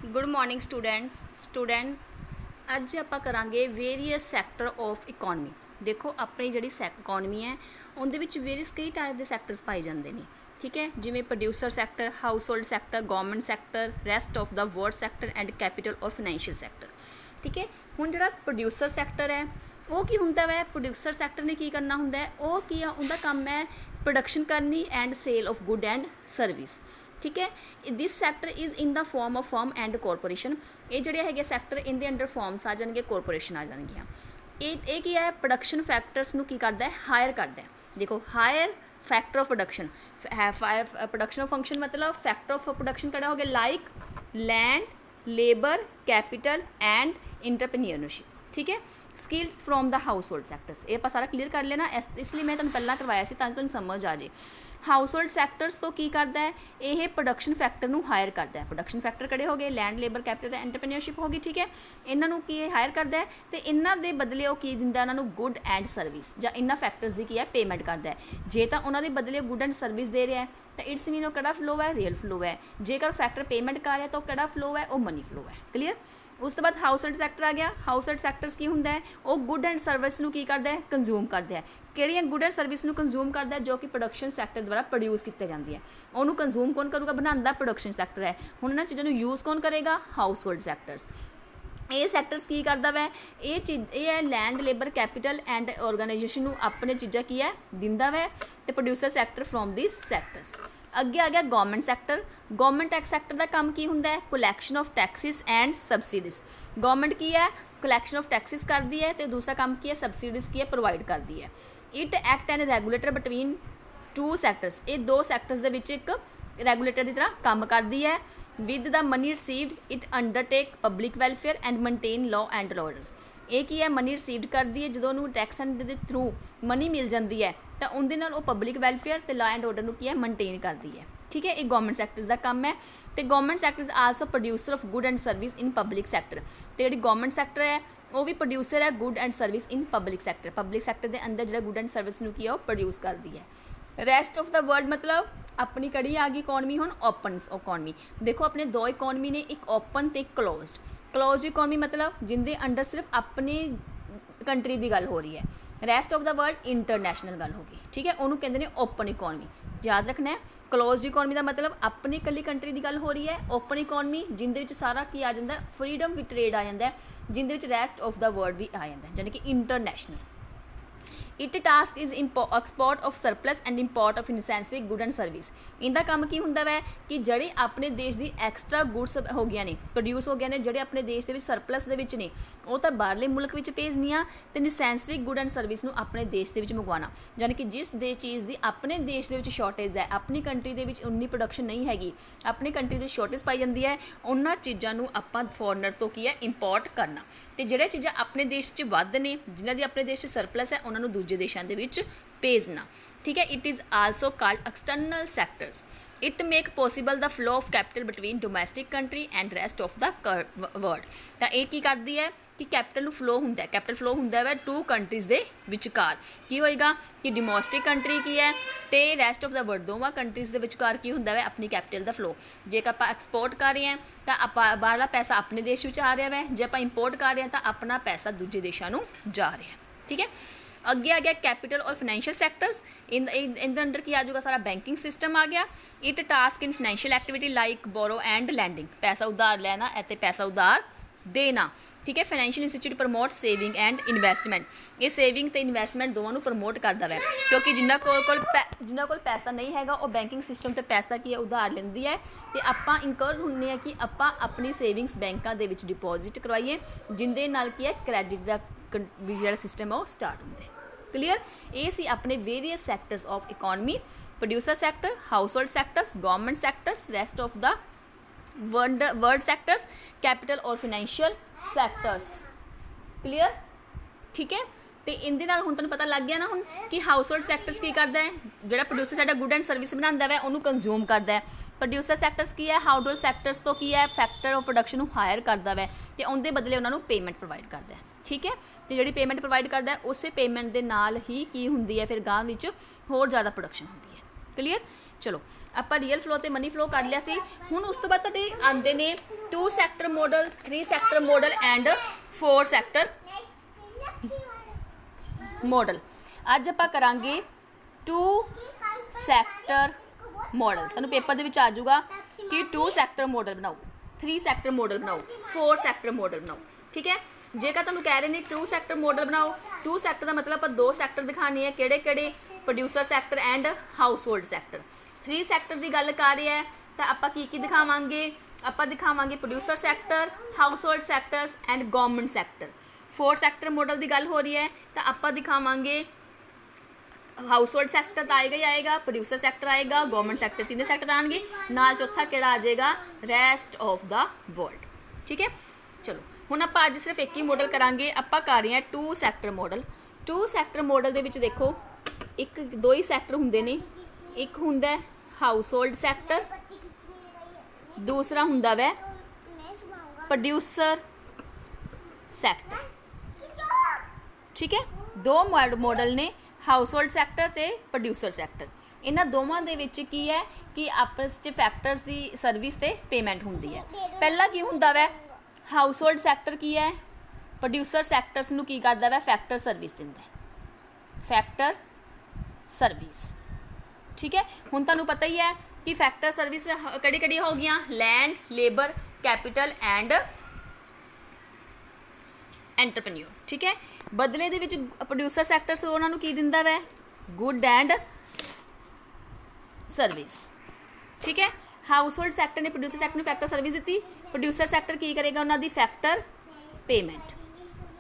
Good morning students अज आपां करांगे वेरीअस sector of economy. देखो अपनी जिहड़ी इकोनमी है उहदे विच वेरीअस कई टाइप के सैक्टर्स पाए जाते हैं। ठीक है, जिवें producer sector, house hold sector, government sector, rest of the world sector and capital और फाइनैशियल सैक्टर। ठीक है, हुण जिहड़ा प्रोड्यूसर सैक्टर है वो की हुंदा वै, प्रोड्यूसर सैक्टर ने की करना हुंदा है, वो की है उनका काम है प्रोडक्शन करनी and sale of good and service. ठीक है, this sector is in the form of firm and corporation. ये जोड़े है सैक्टर इनके अंडर फॉर्म्स आ जाएंगे, कॉरपोरेशन आ जाएगियाँ। ये की है प्रोडक्शन फैक्टर्स नू की करता है, हायर करता है। देखो hire factor of production, production of function मतलब फैक्टर ऑफ प्रोडक्शन कड़ा हो गया like land, labour, capital and entrepreneurship. ठीक है, skills from the household sectors, ये आप सारा क्लीयर कर लेना, इसलिए मैं तुम पहला करवाया सी ताकि तुम समझ आ जाए। हाउस होल्ड सैक्टर्स तो की करता है, ये प्रोडक्शन फैक्टर नू हायर करता है। प्रोडक्शन फैक्टर कड़े हो गए लैंड, लेबर, कैपिटल, एंटरप्रेन्योरशिप होगी। ठीक है, इन्हों की हायर करता है तो इन्हों के बदले वो की दिंदा इन्हों गुड एंड सर्विस या इन्होंने फैक्टर्स की है पेमेंट करता है। जे तो उन्होंने बदले गुड एंड सर्विस दे रहा है तो इट्स मीन वो कड़ा फ्लो है, रियल फ्लो है। जेकर फैक्टर पेमेंट कर रहा है तो कड़ा फ्लो है, वो मनी फ्लो है। क्लीयर। उस तो बाद हाउस होल्ड सैक्टर आ गया। हाउस होल्ड सैक्टर्स की होंगे है, वो गुड एंड सर्विस की करता है, कंज्यूम करता है। किहड़ियां गुड एंड सर्विस कंज्यूम करता है, जो कि प्रोडक्शन सैक्टर द्वारा प्रोड्यूस की जाती है। उन्होंने कंज्यूम कौन करूँगा, बनाता प्रोडक्शन सैक्टर है। हुण इन्हां चीज़ों यूज़ कौन करेगा, हाउस होल्ड सैक्टर्स। ये सैक्टर्स की करता वै, ये चीज़ ये है land, labour, capital and organisation अपने चीज़ा की है दिंदा वै, तो producer sector from this sectors. अगे आ गया government sector. Government tax sector का काम की होंदा है, collection of taxes and subsidies. Government की है कलैक्शन ऑफ टैक्सिस करती है, तो दूसरा काम की है सबसिडीज की है प्रोवाइड करती है। It act and regulator between two sectors, ये दो सैक्टर्स के विच एक रेगूलेटर की तरह काम करती है। With the money received it undertake public welfare and maintain law and orders. ये की है मनी रिसीव्ड करती है, जो उन्होंने टैक्स के थ्रू मनी मिल जाती है तो उनके वो पब्लिक वैलफेयर तो लॉ एंड ऑर्डर की है मेनटेन करती है। ठीक है, ये गवर्नमेंट सैक्टर्स का काम है। तो government sector is also producer of good and service in public sector. तो जी गवर्नमेंट सैक्टर है वो भी प्रोड्यूसर है good and service in public sector. Public sector के अंदर जो गुड एंड सर्विस की है वो प्रोड्यूस करती है। रेस्ट ऑफ द वर्ल्ड मतलब अपनी कड़ी आ गई इकोनमी हुण ओपन इकोनमी। देखो अपने दो इकोनमी ने, एक ओपन तो एक क्लोज्ड। क्लोज्ड इकोनमी मतलब जिंदे अंडर सिर्फ अपनी कंट्री की गल हो रही है। Rest of the world international गल होगी। ठीक है, उन्होंने कहते हैं ओपन इकोनमी। याद रखना है क्लोज्ड इकोनमी का मतलब अपनी कली कंट्री की गल हो रही है। ओपन इकोनमी जिंदे विच सारा की आ जाता है, फ्रीडम विद ट्रेड आ जाता है, जिंदे विच रेस्ट ऑफ द वर्ल्ड भी आ जाता है, यानी कि international. It task is export of surplus and import of necessary good and service. इनका काम की होंदा वै कि जड़े अपने देश की एक्सट्रा गुड्स हो गए ने, प्रोड्यूस हो गए ने, जड़े अपने देश के सरप्लस के ने वो तो बाहरले मुल्क में भेजनिया, तो नेसेसरी गुड एंड सर्विस नू अपने देश के मंगवाना। यानी कि जिस दे चीज़ की अपने देश के शॉर्टेज है, अपनी कंट्री के उन्नी प्रोडक्शन नहीं हैगी, अपनी कंट्री की शॉर्टेज पाई जाती है, उन्होंने चीज़ों आपां फॉरनर तो की है इंपोर्ट करना। तो जो चीज़ा अपने देश च वध ने, जिन्हों की अपने देश सरप्लस है, उन्होंने दूजे देशों के भेजना। ठीक है, it is also called external sectors. It make possible the flow of capital between domestic country and rest of the world. तो ये की करती है कि कैपिटल फ्लो होंगे, कैपिटल फ्लो होंगे वै टू कंट्रीज़ के विचकार। की होएगा कि डोमैसटिक कंट्री की है तो रेस्ट ऑफ द वर्ल्ड दोवां कंट्रीज़ के विचकार की होंगे वै अपनी कैपिटल का फ्लो। जेकर आप एक्सपोर्ट कर रहे हैं तो आप बाहरला पैसा अपने देश में आ रहा है, जो आप इंपोर्ट कर रहे हैं तो अपना पैसा दूजे देशों को जा रहा है। ठीक है, अगे आ गया कैपिटल और फाइनैशियल सैक्टर्स। इन अंडर की आ जाएगा सारा बैंकिंग सिस्टम आ गया। It task in financial activity like borrow and lending, पैसा उधार लेना और पैसा उधार देना। ठीक है, financial institute promote saving and investment. ये सेविंग तो इन्वेस्टमेंट दोनों प्रमोट करता है, क्योंकि जिन्होंने को पैसा नहीं है वो बैंकिंग सिस्टम से पैसा की है उधार लेंदी है, तो आप इंकरेज होंगे कि आप अपनी सेविंग्स बैंकों के डिपोजिट करवाइए, जिंदे नाल की है क्रैडिट का जो सिस्टम है वो स्टार्ट होंगे। क्लीयर। ये सी अपने various sectors of economy, producer sector, household sectors, government sectors, rest of the world sectors, capital और फाइनैशियल सैक्टर्स। क्लीयर। ठीक है, तो इनके नाल हुण तुहानूं पता लग गया ना हुण कि हाउस होल्ड सैक्टर्स की करता है, जो प्रोड्यूसर साडा गुड एंड सर्विस बनाता है उन्होंने कंज्यूम करता है। प्रोड्यूसर सैक्टर्स की है, हाउस होल्ड सैक्टर्स तो की है फैक्टर ऑफ प्रोडक्शन हायर करता है, तो उनके बदले उन्होंने पेमेंट प्रोवाइड करता है। ठीक है, तो जी पेमेंट प्रोवाइड करता है उस पेमेंट के नाल ही की होंगी है फिर गांह विच होर ज़्यादा प्रोडक्शन होती है। क्लीयर। चलो ਆਪਾਂ ਰੀਅਲ ਫਲੋ ਤੇ ਮਨੀ ਫਲੋ ਕਰ ਲਿਆ ਸੀ। ਹੁਣ ਉਸ ਤੋਂ ਬਾਅਦ ਤੁਹਾਡੇ ਆਉਂਦੇ ਨੇ 2 sector model, 3 sector model and 4 sector model. ਅੱਜ ਆਪਾਂ ਕਰਾਂਗੇ 2 ਸੈਕਟਰ मॉडल। ਤੁਹਾਨੂੰ ਪੇਪਰ ਦੇ ਵਿੱਚ ਆ ਜਾਊਗਾ ਕਿ 2 ਸੈਕਟਰ ਮੋਡਲ ਬਣਾਓ, 3 ਸੈਕਟਰ ਮੋਡਲ ਬਣਾਓ, 4 ਸੈਕਟਰ ਮੋਡਲ ਬਣਾਓ। ਠੀਕ ਹੈ, ਜੇਕਰ ਤੁਹਾਨੂੰ ਕਹਿ ਰਹੇ ਨੇ 2 ਸੈਕਟਰ ਮੋਡਲ ਬਣਾਓ, 2 ਸੈਕਟਰ ਦਾ ਮਤਲਬ ਆਪਾਂ 2 ਸੈਕਟਰ ਦਿਖਾਣੇ ਹੈ। ਕਿਹੜੇ ਕਿਹੜੇ? Producer sector and house hold sector. 3 sector ਦੀ ਗੱਲ ਕਰ ਰਿਹਾ ਹੈ ਤਾਂ ਆਪਾਂ ਕੀ ਦਿਖਾਵਾਂਗੇ? ਆਪਾਂ ਦਿਖਾਵਾਂਗੇ producer sector, house hold sectors and government sector. 4 sector model ਦੀ ਗੱਲ ਹੋ ਰਹੀ ਹੈ ਤਾਂ ਆਪਾਂ ਦਿਖਾਵਾਂਗੇ ਹਾਊਸ ਹੋਲਡ ਸੈਕਟਰ ਤਾਂ ਆਏਗਾ ਹੀ ਆਏਗਾ, ਪ੍ਰੋਡਿਊਸਰ ਸੈਕਟਰ ਆਏਗਾ, ਗਵਰਨਮੈਂਟ ਸੈਕਟਰ, 3 ਸੈਕਟਰ ਆਉਣਗੇ। ਨਾਲ ਚੌਥਾ ਕਿਹੜਾ ਆ ਜਾਏਗਾ? Rest of the world. ਠੀਕ ਹੈ, ਚਲੋ ਹੁਣ ਆਪਾਂ ਅੱਜ ਸਿਰਫ ਇੱਕ ਹੀ ਮੋਡਲ ਕਰਾਂਗੇ। ਆਪਾਂ ਕਰ ਰਹੇ ਹਾਂ 2 ਸੈਕਟਰ ਮੋਡਲ। 2 ਸੈਕਟਰ ਮੋਡਲ ਦੇ ਵਿੱਚ ਦੇਖੋ ਦੋ ਹੀ ਸੈਕਟਰ ਹੁੰਦੇ ਨੇ। ਇੱਕ ਹੁੰਦਾ ਹਾਊਸ ਹੋਲਡ ਸੈਕਟਰ, ਦੂਸਰਾ ਹੁੰਦਾ ਵੈ ਪ੍ਰੋਡਿਊਸਰ ਸੈਕਟਰ। ਠੀਕ ਹੈ, 2 ਮੋਡਲ ਨੇ, ਹਾਊਸ ਹੋਲਡ ਸੈਕਟਰ ਤੇ ਪ੍ਰੋਡਿਊਸਰ ਸੈਕਟਰ। ਇਹਨਾਂ ਦੋਵਾਂ ਦੇ ਵਿੱਚ ਕੀ ਹੈ ਕਿ ਆਪਸ 'ਚ ਫੈਕਟਰਸ ਦੀ ਸਰਵਿਸ ਤੇ ਪੇਮੈਂਟ ਹੁੰਦੀ ਹੈ। ਪਹਿਲਾਂ ਕੀ ਹੁੰਦਾ ਵੈ? ਹਾਊਸ ਹੋਲਡ ਸੈਕਟਰ ਕੀ ਹੈ? ਪ੍ਰੋਡਿਊਸਰ ਸੈਕਟਰਸ ਨੂੰ ਕੀ ਕਰਦਾ ਵੈ? ਫੈਕਟਰ ਸਰਵਿਸ ਦਿੰਦਾ ਹੈ, ਫੈਕਟਰ ਸਰਵਿਸ। ਠੀਕ ਹੈ, ਹੁਣ ਤੁਹਾਨੂੰ ਪਤਾ ਹੀ ਹੈ ਕਿ ਫੈਕਟਰ ਸਰਵਿਸ ਕਿਹੜੀ ਕਿਹੜੀ ਹੋ ਗਈਆਂ? Land, labour, capital and entrepreneur. ਠੀਕ ਹੈ, ਬਦਲੇ ਦੇ ਵਿੱਚ ਪ੍ਰੋਡਿਊਸਰ ਸੈਕਟਰਸ ਉਹਨਾਂ ਨੂੰ ਕੀ ਦਿੰਦਾ ਵੈ? Good and service. ਠੀਕ ਹੈ, ਹਾਊਸ ਹੋਲਡ ਸੈਕਟਰ ਨੇ ਪ੍ਰੋਡਿਊਸਰ ਸੈਕਟਰ ਨੂੰ ਫੈਕਟਰ ਸਰਵਿਸ ਦਿੱਤੀ। ਪ੍ਰੋਡਿਊਸਰ ਸੈਕਟਰ ਕੀ ਕਰੇਗਾ? ਉਹਨਾਂ ਦੀ ਫੈਕਟਰ ਪੇਮੈਂਟ।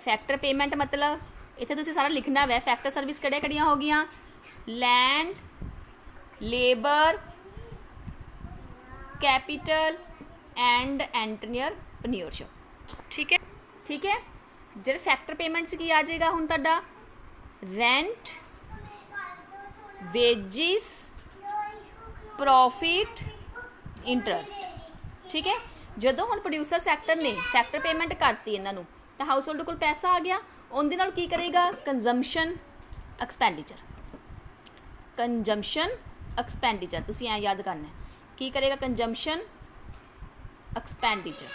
ਫੈਕਟਰ ਪੇਮੈਂਟ ਮਤਲਬ ਇੱਥੇ ਤੁਸੀਂ ਸਾਰਾ ਲਿਖਣਾ ਵੈ। ਫੈਕਟਰ ਸਰਵਿਸ ਕਿਹੜੀਆਂ ਕਿਹੜੀਆਂ ਹੋ ਗਈਆਂ? Land, labour, capital and entrepreneurship. ਠੀਕ ਹੈ, ਠੀਕ ਹੈ। ਜਿਹੜੇ ਫੈਕਟਰ ਪੇਮੈਂਟ 'ਚ ਕੀ ਆ ਜਾਏਗਾ ਹੁਣ ਤੁਹਾਡਾ? Rent, wages, profit, interest. ਠੀਕ ਹੈ, ਜਦੋਂ ਹੁਣ ਪ੍ਰੋਡਿਊਸਰ ਸੈਕਟਰ ਨੇ ਫੈਕਟਰ ਪੇਮੈਂਟ ਕਰਤੀ ਇਹਨਾਂ ਨੂੰ ਤਾਂ ਹਾਊਸ ਹੋਲਡ ਕੋਲ ਪੈਸਾ ਆ ਗਿਆ। ਉਹਦੇ ਨਾਲ ਕੀ ਕਰੇਗਾ? Consumption expenditure. ਕੰਜ਼ੰਪਸ਼ਨ ਐਕਸਪੈਂਡੀਚਰ ਤੁਸੀਂ ਐਂ ਯਾਦ ਕਰਨਾ ਕੀ ਕਰੇਗਾ? Consumption expenditure.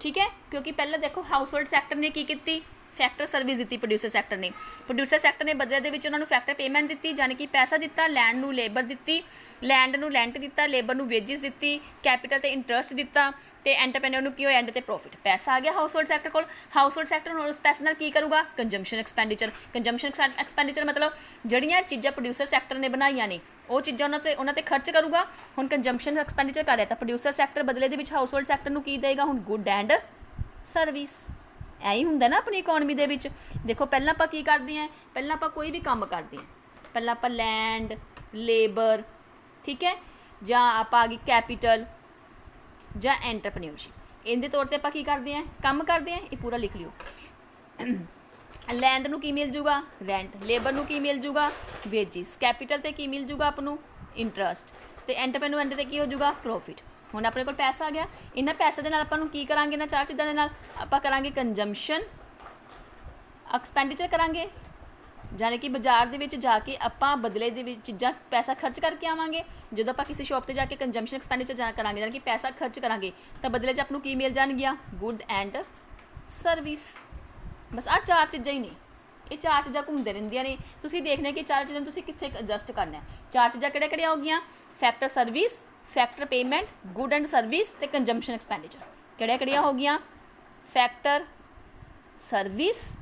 ਠੀਕ ਹੈ, ਕਿਉਂਕਿ ਪਹਿਲਾਂ ਦੇਖੋ ਹਾਊਸ ਹੋਲਡ ਸੈਕਟਰ ਨੇ ਕੀ ਕੀਤੀ? ਫੈਕਟਰ ਸਰਵਿਸ ਦਿੱਤੀ ਪ੍ਰੋਡਿਊਸਰ ਸੈਕਟਰ ਨੇ। ਪ੍ਰੋਡਿਊਸਰ ਸੈਕਟਰ ਨੇ ਬਦਲੇ ਦੇ ਵਿੱਚ ਉਹਨਾਂ ਨੂੰ ਫੈਕਟਰ ਪੇਮੈਂਟ ਦਿੱਤੀ, ਯਾਨੀ ਕਿ ਪੈਸਾ ਦਿੱਤਾ। ਲੈਂਡ ਨੂੰ ਲੇਬਰ ਦਿੱਤੀ, ਲੈਂਡ ਨੂੰ ਰੈਂਟ ਦਿੱਤਾ, ਲੇਬਰ ਨੂੰ ਵੇਜਿਸ ਦਿੱਤੀ, ਕੈਪੀਟਲ ਤੇ ਇੰਟਰਸਟ ਦਿੱਤਾ, ਤੇ ਐਂਟਰਪ੍ਰੇਨਿਓਰ ਨੂੰ ਕੀ ਹੋਇਆ? ਐਂਡ ਤੇ ਪ੍ਰੋਫਿਟ। ਪੈਸਾ ਆ ਗਿਆ ਹਾਊਸ ਹੋਲਡ ਸੈਕਟਰ ਕੋਲ। ਹਾਊਸ ਹੋਲਡ ਸੈਕਟਰ ਹੁਣ ਉਸ ਪੈਸੇ ਨਾਲ ਕੀ ਕਰੂਗਾ? Consumption expenditure. ਕੰਜ਼ੰਪਸ਼ਨ ਐਕਸਪੈਂਡੀਚਰ ਮਤਲਬ ਜਿਹੜੀਆਂ ਚੀਜ਼ਾਂ ਪ੍ਰੋਡਿਊਸਰ ਸੈਕਟਰ ਨੇ ਬਣਾਈਆਂ ਨੇ ਉਹ ਚੀਜ਼ਾਂ ਉਹਨਾਂ ਤੇ ਖਰਚ ਕਰੂਗਾ। ਹੁਣ ਕੰਜ਼ੰਪਸ਼ਨ ਐਕਸਪੈਂਡੀਚਰ ਕਰ ਰਿਹਾ ਤਾਂ ਪ੍ਰੋਡਿਊਸਰ ਸੈਕਟਰ ਬਦਲੇ ਦੇ ਵਿੱਚ ਹਾਊਸ ਹੋਲਡ ਸੈਕਟਰ ਨੂੰ ਕੀ ਦੇਗਾ? ਹੁਣ ਗੁੱਡ ਐਂਡ ਸਰਵਿਸ। ਐਂ ਹੀ ਹੁੰਦਾ ਨਾ ਆਪਣੀ ਇਕੋਨਮੀ ਦੇ ਵਿੱਚ। ਦੇਖੋ ਪਹਿਲਾਂ ਆਪਾਂ ਕੀ ਕਰਦੇ ਹਾਂ? ਪਹਿਲਾਂ ਆਪਾਂ ਕੋਈ ਵੀ ਕੰਮ ਕਰਦੇ ਹਾਂ, ਪਹਿਲਾਂ ਆਪਾਂ ਲੈਂਡ, ਲੇਬਰ, ਠੀਕ ਹੈ, ਜਾਂ ਆਪਾਂ ਆ ਗਈ ਕੈਪੀਟਲ ਜਾਂ ਐਂਟਰਪ੍ਰੇਨਿਓਰਸ਼ਿਪ। ਇਹਦੇ ਤੌਰ 'ਤੇ ਆਪਾਂ ਕੀ ਕਰਦੇ ਹਾਂ? ਕੰਮ ਕਰਦੇ ਹਾਂ। ਇਹ ਪੂਰਾ ਲਿਖ ਲਿਓ। ਲੈਂਡ ਨੂੰ ਕੀ ਮਿਲ ਜੂਗਾ? ਰੈਂਟ। ਲੇਬਰ ਨੂੰ ਕੀ ਮਿਲ ਜੂਗਾ? ਵੇਜਿਸ। ਕੈਪੀਟਲ 'ਤੇ ਕੀ ਮਿਲ ਜੂਗਾ ਆਪ ਨੂੰ? ਇੰਟਰਸਟ। ਅਤੇ ਐਂਟਰਪ੍ਰੇਨਿਓਰ 'ਤੇ ਕੀ ਹੋ ਜੂਗਾ? ਪ੍ਰੋਫਿਟ। ਹੁਣ ਆਪਣੇ ਕੋਲ ਪੈਸਾ ਆ ਗਿਆ। ਇਹਨਾਂ ਪੈਸੇ ਦੇ ਨਾਲ ਆਪਾਂ ਨੂੰ ਕੀ ਕਰਾਂਗੇ? ਇਹਨਾਂ 4 ਚੀਜ਼ਾਂ ਦੇ ਨਾਲ ਆਪਾਂ ਕਰਾਂਗੇ ਕੰਜ਼ੰਪਸ਼ਨ ਐਕਸਪੈਂਡੀਚਰ ਕਰਾਂਗੇ, ਯਾਨੀ ਕਿ ਬਾਜ਼ਾਰ ਦੇ ਵਿੱਚ ਜਾ ਕੇ ਆਪਾਂ ਬਦਲੇ ਦੇ ਵਿੱਚ ਚੀਜ਼ਾਂ ਪੈਸਾ ਖਰਚ ਕਰਕੇ ਆਵਾਂਗੇ। ਜਦੋਂ ਆਪਾਂ ਕਿਸੇ ਸ਼ੋਪ 'ਤੇ ਜਾ ਕੇ ਕੰਜ਼ੰਪਸ਼ਨ ਐਕਸਪੈਂਡੀਚਰ ਕਰਾਂਗੇ, ਯਾਨੀ ਕਿ ਪੈਸਾ ਖਰਚ ਕਰਾਂਗੇ, ਤਾਂ ਬਦਲੇ 'ਚ ਆਪ ਨੂੰ ਕੀ ਮਿਲ ਜਾਣਗੀਆਂ? Good and service. ਬਸ ਆਹ 4 ਚੀਜ਼ਾਂ ਹੀ ਨੇ। ਇਹ 4 ਚੀਜ਼ਾਂ ਘੁੰਮਦੇ ਰਹਿੰਦੀਆਂ ਨੇ। ਤੁਸੀਂ ਦੇਖਣਾ ਕਿ 4 ਚੀਜ਼ਾਂ ਨੂੰ ਤੁਸੀਂ ਕਿੱਥੇ ਐਡਜਸਟ ਕਰਨਾ ਹੈ। 4 ਚੀਜ਼ਾਂ ਕਿਹੜੀਆਂ ਕਿਹੜੀਆਂ ਹੋ ਗਈਆਂ? Factor service, factor payment, good and service ਤੇ ਕੰਜ਼ੰਪਸ਼ਨ ਐਕਸਪੈਂਡੀਚਰ। ਕਿਹੜੀਆਂ ਕਿਹੜੀਆਂ ਹੋ ਗਈਆਂ? ਫੈਕਟਰ ਸਰਵਿਸ,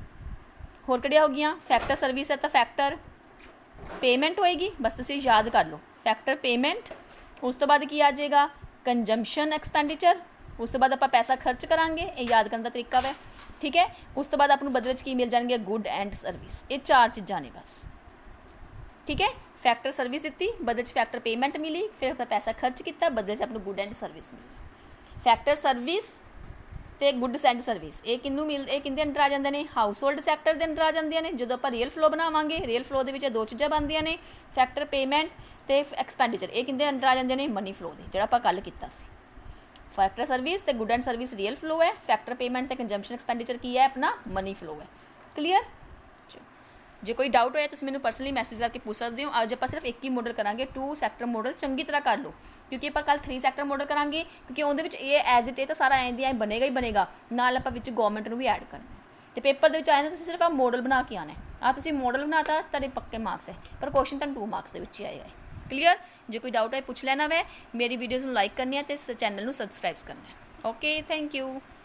ਹੋਰ ਕਿਹੜੀਆਂ ਹੋ ਗਈਆਂ? ਫੈਕਟਰ ਸਰਵਿਸ ਹੈ ਤਾਂ ਫੈਕਟਰ ਪੇਮੈਂਟ ਹੋਏਗੀ। ਬਸ ਤੁਸੀਂ ਯਾਦ ਕਰ ਲਓ, ਫੈਕਟਰ ਪੇਮੈਂਟ। ਉਸ ਤੋਂ ਬਾਅਦ ਕੀ ਆ ਜਾਏਗਾ? Consumption expenditure. ਉਸ ਤੋਂ ਬਾਅਦ ਆਪਾਂ ਪੈਸਾ ਖਰਚ ਕਰਾਂਗੇ। ਇਹ ਯਾਦ ਕਰਨ ਦਾ ਤਰੀਕਾ ਵੈ। ਠੀਕ ਹੈ, ਉਸ ਤੋਂ ਬਾਅਦ ਆਪ ਨੂੰ ਬਦਲੇ 'ਚ ਕੀ ਮਿਲ ਜਾਣਗੇ? Good and service. ਇਹ 4 ਚੀਜ਼ਾਂ ਨੇ ਬਸ। ਠੀਕ ਹੈ, ਫੈਕਟਰ ਸਰਵਿਸ ਦਿੱਤੀ, ਬਦਲੇ 'ਚ ਫੈਕਟਰ ਪੇਮੈਂਟ ਮਿਲੀ, ਫਿਰ ਆਪਾਂ ਪੈਸਾ ਖਰਚ ਕੀਤਾ, ਬਦਲੇ 'ਚ ਆਪ ਨੂੰ ਗੁੱਡ ਐਂਡ ਸਰਵਿਸ ਮਿਲੀ। ਫੈਕਟਰ ਸਰਵਿਸ ਤੇ ਗੁੱਡ ਐਂਡ ਸਰਵਿਸ ਇਹ ਕਿਹਦੇ ਅੰਡਰ ਆ ਜਾਂਦੇ ਨੇ? ਹਾਊਸ ਹੋਲਡ ਸੈਕਟਰ ਦੇ ਅੰਡਰ ਆ ਜਾਂਦੀਆਂ ਨੇ। ਜਦੋਂ ਆਪਾਂ ਰੀਅਲ ਫਲੋ ਬਣਾਵਾਂਗੇ, ਰੀਅਲ ਫਲੋ ਦੇ ਵਿੱਚ 2 ਚੀਜ਼ਾਂ ਬਣਦੀਆਂ ਨੇ, ਫੈਕਟਰ ਪੇਮੈਂਟ ਤੇ ਐਕਸਪੈਂਡੀਚਰ। ਇਹ ਕਿਹਦੇ ਅੰਡਰ ਆ ਜਾਂਦੇ ਨੇ? ਮਨੀ ਫਲੋ ਦੇ, ਜਿਹੜਾ ਆਪਾਂ ਕੱਲ ਕੀਤਾ ਸੀ। ਫੈਕਟਰ ਸਰਵਿਸ ਤੇ good and service real flow ਹੈ। ਫੈਕਟਰ ਪੇਮੈਂਟ ਤੇ ਕੰਜ਼ੰਪਸ਼ਨ ਐਕਸਪੈਂਡੀਚਰ ਕੀ ਹੈ? ਆਪਣਾ ਮਨੀ ਫਲੋ ਹੈ। ਕਲੀਅਰ? ਜੇ ਕੋਈ ਡਾਊਟ ਹੋਇਆ ਤੁਸੀਂ ਮੈਨੂੰ ਪਰਸਨਲੀ ਮੈਸੇਜ ਕਰਕੇ ਪੁੱਛ ਸਕਦੇ ਹੋ। ਅੱਜ ਆਪਾਂ ਸਿਰਫ ਇੱਕ ਹੀ ਮੋਡਲ ਕਰਾਂਗੇ, 2 ਸੈਕਟਰ ਮੋਡਲ ਚੰਗੀ ਤਰ੍ਹਾਂ ਕਰ ਲਓ, ਕਿਉਂਕਿ ਆਪਾਂ ਕੱਲ 3 ਸੈਕਟਰ ਮੋਡਲ ਕਰਾਂਗੇ, ਕਿਉਂਕਿ ਉਹਦੇ ਵਿੱਚ ਇਹ ਐਜ਼ ਇਟ ਇਹ ਤਾਂ ਸਾਰਾ ਐਂ ਦੀ ਐਂ ਬਣੇਗਾ ਹੀ ਬਣੇਗਾ, ਨਾਲ ਆਪਾਂ ਵਿੱਚ ਗਵਰਨਮੈਂਟ ਨੂੰ ਵੀ ਐਡ ਕਰਨਾ। ਤੇ ਪੇਪਰ ਦੇ ਵਿੱਚ ਆਇਆ ਤੁਸੀਂ ਸਿਰਫ ਆ ਮੋਡਲ ਬਣਾ ਕੇ ਆਉਣਾ। ਆ ਤੁਸੀਂ ਮੋਡਲ ਬਣਾਤਾ, ਤੁਹਾਡੇ ਪੱਕੇ ਮਾਰਕਸ ਹੈ, ਪਰ ਕੁਐਸਚਨ ਤੁਹਾਨੂੰ 2 ਮਾਰਕਸ ਦੇ ਵਿੱਚ ਹੀ ਆਏਗਾ। ਕਲੀਅਰ? ਜੇ ਕੋਈ ਡਾਊਟ ਹੈ ਪੁੱਛ ਲੈਣਾ ਵੈ। ਮੇਰੀ ਵੀਡੀਓਜ਼ ਨੂੰ ਲਾਈਕ ਕਰਨੀ ਹੈ ਤੇ ਚੈਨਲ ਨੂੰ ਸਬਸਕ੍ਰਾਈਬ ਕਰਨਾ ਹੈ। Okay, thank you.